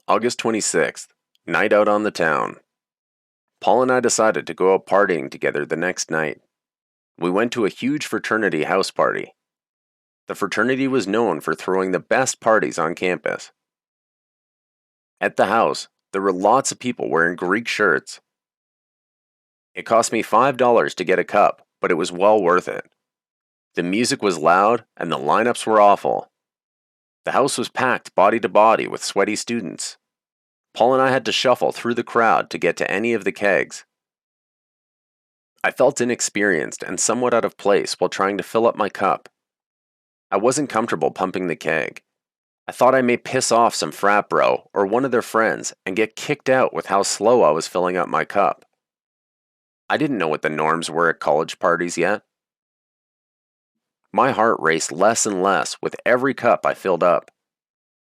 August 26th, night out on the town. Paul and I decided to go out partying together the next night. We went to a huge fraternity house party. The fraternity was known for throwing the best parties on campus. At the house, there were lots of people wearing Greek shirts. It cost me $5 to get a cup, but it was well worth it. The music was loud and the lineups were awful. The house was packed body to body with sweaty students. Paul and I had to shuffle through the crowd to get to any of the kegs. I felt inexperienced and somewhat out of place while trying to fill up my cup. I wasn't comfortable pumping the keg. I thought I may piss off some frat bro or one of their friends and get kicked out with how slow I was filling up my cup. I didn't know what the norms were at college parties yet. My heart raced less and less with every cup I filled up.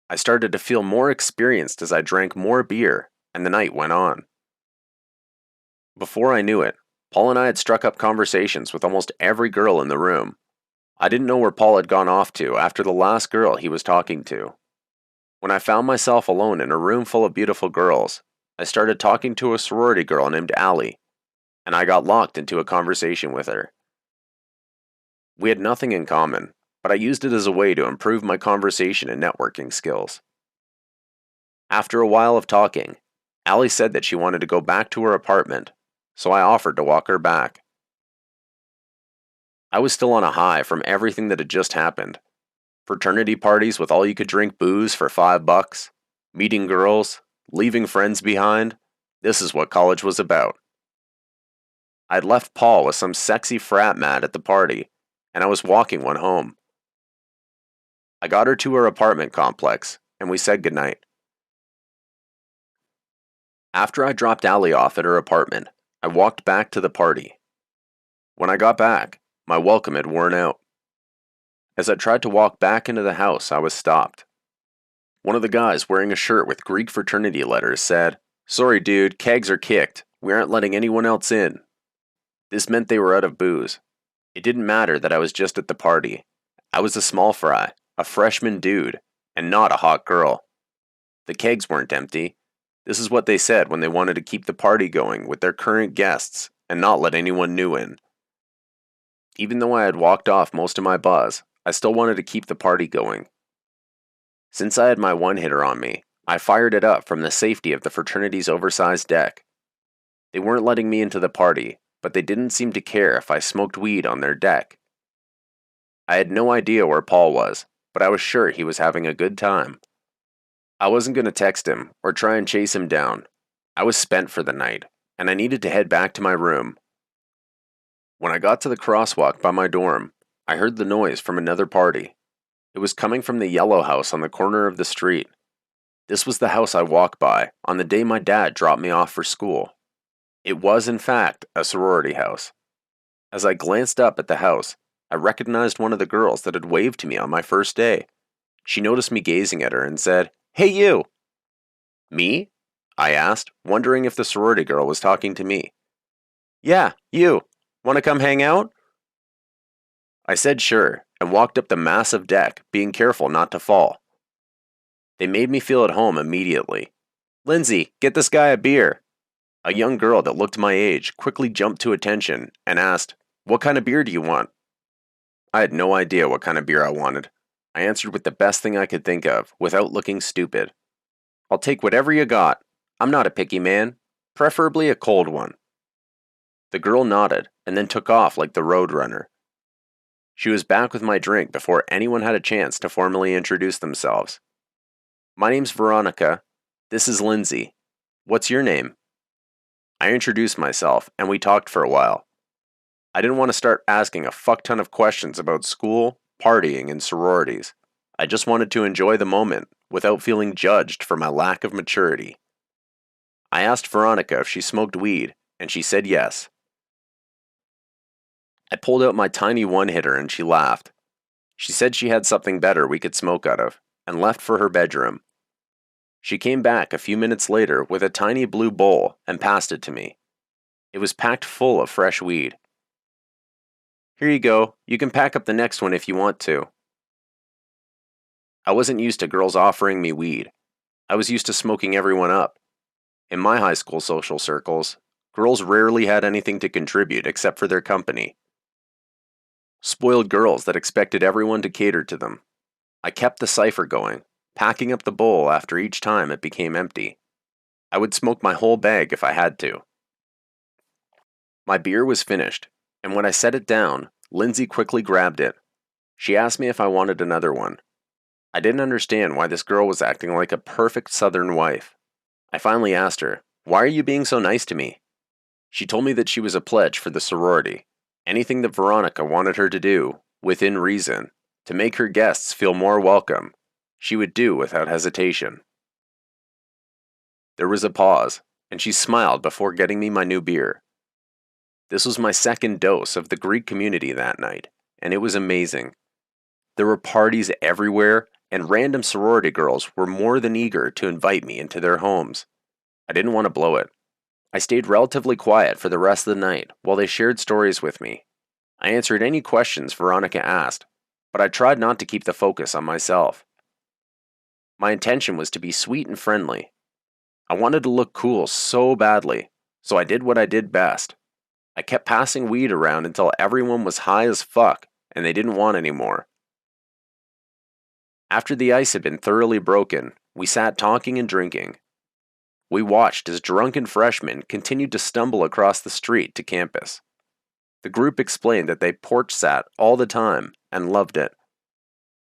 I started to feel more experienced as I drank more beer, and the night went on. Before I knew it, Paul and I had struck up conversations with almost every girl in the room. I didn't know where Paul had gone off to after the last girl he was talking to. When I found myself alone in a room full of beautiful girls, I started talking to a sorority girl named Allie, and I got locked into a conversation with her. We had nothing in common, but I used it as a way to improve my conversation and networking skills. After a while of talking, Allie said that she wanted to go back to her apartment, so I offered to walk her back. I was still on a high from everything that had just happened. Fraternity parties with all you could drink booze for $5, meeting girls, leaving friends behind. This is what college was about. I'd left Paul with some sexy frat mat at the party, and I was walking one home. I got her to her apartment complex, and we said goodnight. After I dropped Allie off at her apartment, I walked back to the party. When I got back, my welcome had worn out. As I tried to walk back into the house, I was stopped. One of the guys wearing a shirt with Greek fraternity letters said, "Sorry dude, kegs are kicked. We aren't letting anyone else in." This meant they were out of booze. It didn't matter that I was just at the party. I was a small fry, a freshman dude, and not a hot girl. The kegs weren't empty. This is what they said when they wanted to keep the party going with their current guests and not let anyone new in. Even though I had walked off most of my buzz, I still wanted to keep the party going. Since I had my one-hitter on me, I fired it up from the safety of the fraternity's oversized deck. They weren't letting me into the party, but they didn't seem to care if I smoked weed on their deck. I had no idea where Paul was, but I was sure he was having a good time. I wasn't going to text him or try and chase him down. I was spent for the night, and I needed to head back to my room. When I got to the crosswalk by my dorm, I heard the noise from another party. It was coming from the yellow house on the corner of the street. This was the house I walked by on the day my dad dropped me off for school. It was, in fact, a sorority house. As I glanced up at the house, I recognized one of the girls that had waved to me on my first day. She noticed me gazing at her and said, "Hey you!" "Me?" I asked, wondering if the sorority girl was talking to me. "Yeah, you. Want to come hang out?" I said sure, and walked up the massive deck, being careful not to fall. They made me feel at home immediately. "Lindsay, get this guy a beer." A young girl that looked my age quickly jumped to attention and asked, "What kind of beer do you want?" I had no idea what kind of beer I wanted. I answered with the best thing I could think of, without looking stupid. "I'll take whatever you got. I'm not a picky man. Preferably a cold one." The girl nodded, and then took off like the Roadrunner. She was back with my drink before anyone had a chance to formally introduce themselves. "My name's Veronica. This is Lindsay. What's your name?" I introduced myself, and we talked for a while. I didn't want to start asking a fuck ton of questions about school, partying, and sororities. I just wanted to enjoy the moment without feeling judged for my lack of maturity. I asked Veronica if she smoked weed, and she said yes. I pulled out my tiny one-hitter and she laughed. She said she had something better we could smoke out of, and left for her bedroom. She came back a few minutes later with a tiny blue bowl and passed it to me. It was packed full of fresh weed. "Here you go. You can pack up the next one if you want to." I wasn't used to girls offering me weed. I was used to smoking everyone up. In my high school social circles, girls rarely had anything to contribute except for their company. Spoiled girls that expected everyone to cater to them. I kept the cipher going, packing up the bowl after each time it became empty. I would smoke my whole bag if I had to. My beer was finished, and when I set it down, Lindsay quickly grabbed it. She asked me if I wanted another one. I didn't understand why this girl was acting like a perfect Southern wife. I finally asked her, "Why are you being so nice to me?" She told me that she was a pledge for the sorority. Anything that Veronica wanted her to do, within reason, to make her guests feel more welcome, she would do without hesitation. There was a pause, and she smiled before getting me my new beer. This was my second dose of the Greek community that night, and it was amazing. There were parties everywhere, and random sorority girls were more than eager to invite me into their homes. I didn't want to blow it. I stayed relatively quiet for the rest of the night while they shared stories with me. I answered any questions Veronica asked, but I tried not to keep the focus on myself. My intention was to be sweet and friendly. I wanted to look cool so badly, so I did what I did best. I kept passing weed around until everyone was high as fuck and they didn't want any more. After the ice had been thoroughly broken, we sat talking and drinking. We watched as drunken freshmen continued to stumble across the street to campus. The group explained that they porch sat all the time and loved it.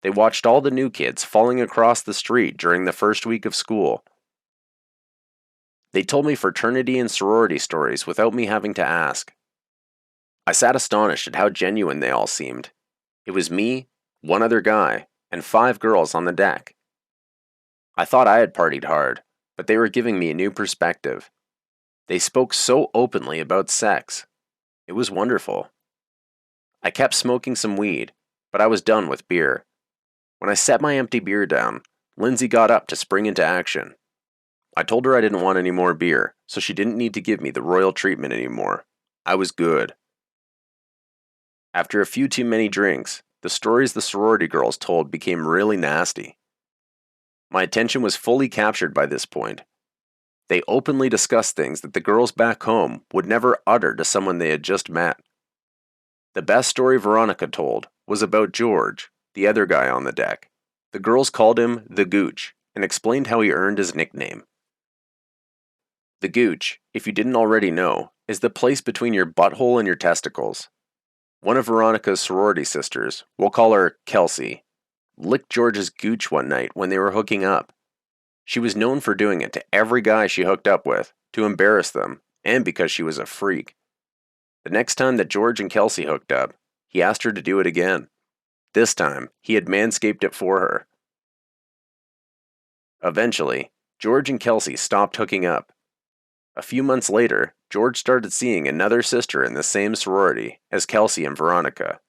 They watched all the new kids falling across the street during the first week of school. They told me fraternity and sorority stories without me having to ask. I sat astonished at how genuine they all seemed. It was me, one other guy, and 5 girls on the deck. I thought I had partied hard, but they were giving me a new perspective. They spoke so openly about sex. It was wonderful. I kept smoking some weed, but I was done with beer. When I set my empty beer down, Lindsay got up to spring into action. I told her I didn't want any more beer, so she didn't need to give me the royal treatment anymore. I was good. After a few too many drinks, the stories the sorority girls told became really nasty. My attention was fully captured by this point. They openly discussed things that the girls back home would never utter to someone they had just met. The best story Veronica told was about George, the other guy on the deck. The girls called him the Gooch and explained how he earned his nickname. The Gooch, if you didn't already know, is the place between your butthole and your testicles. One of Veronica's sorority sisters, we'll call her Kelsey, licked George's gooch one night when they were hooking up. She was known for doing it to every guy she hooked up with, to embarrass them, and because she was a freak. The next time that George and Kelsey hooked up, he asked her to do it again. This time, he had manscaped it for her. Eventually, George and Kelsey stopped hooking up. A few months later, George started seeing another sister in the same sorority as Kelsey and Veronica.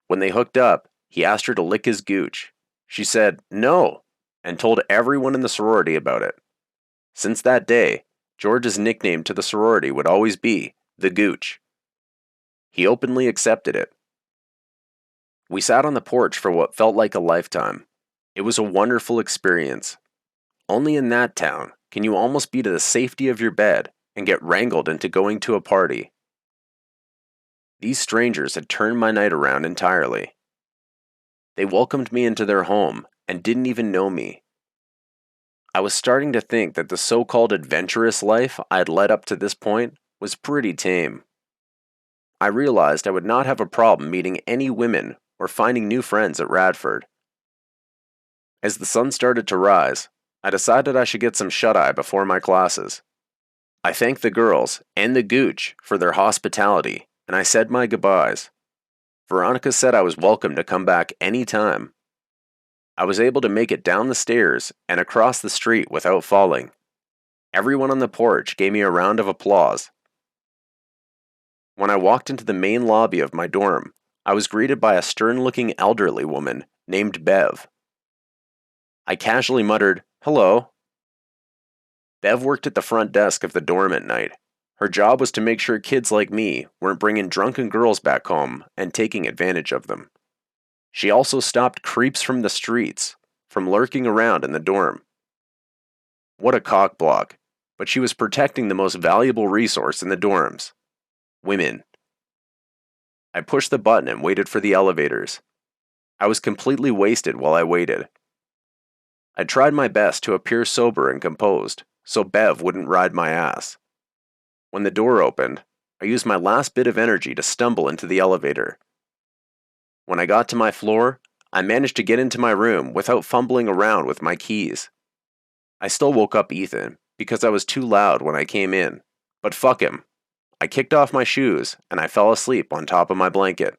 When they hooked up, he asked her to lick his gooch. She said no, and told everyone in the sorority about it. Since that day, George's nickname to the sorority would always be the Gooch. He openly accepted it. We sat on the porch for what felt like a lifetime. It was a wonderful experience. Only in that town can you almost be to the safety of your bed and get wrangled into going to a party. These strangers had turned my night around entirely. They welcomed me into their home and didn't even know me. I was starting to think that the so-called adventurous life I had led up to this point was pretty tame. I realized I would not have a problem meeting any women or finding new friends at Radford. As the sun started to rise, I decided I should get some shut-eye before my classes. I thanked the girls and the Gooch for their hospitality, and I said my goodbyes. Veronica said I was welcome to come back any time. I was able to make it down the stairs and across the street without falling. Everyone on the porch gave me a round of applause. When I walked into the main lobby of my dorm, I was greeted by a stern-looking elderly woman named Bev. I casually muttered, "Hello." Bev worked at the front desk of the dorm at night. Her job was to make sure kids like me weren't bringing drunken girls back home and taking advantage of them. She also stopped creeps from the streets from lurking around in the dorm. What a cockblock. But she was protecting the most valuable resource in the dorms. Women. I pushed the button and waited for the elevators. I was completely wasted while I waited. I tried my best to appear sober and composed, so Bev wouldn't ride my ass. When the door opened, I used my last bit of energy to stumble into the elevator. When I got to my floor, I managed to get into my room without fumbling around with my keys. I still woke up Ethan, because I was too loud when I came in, but fuck him. I kicked off my shoes and I fell asleep on top of my blanket.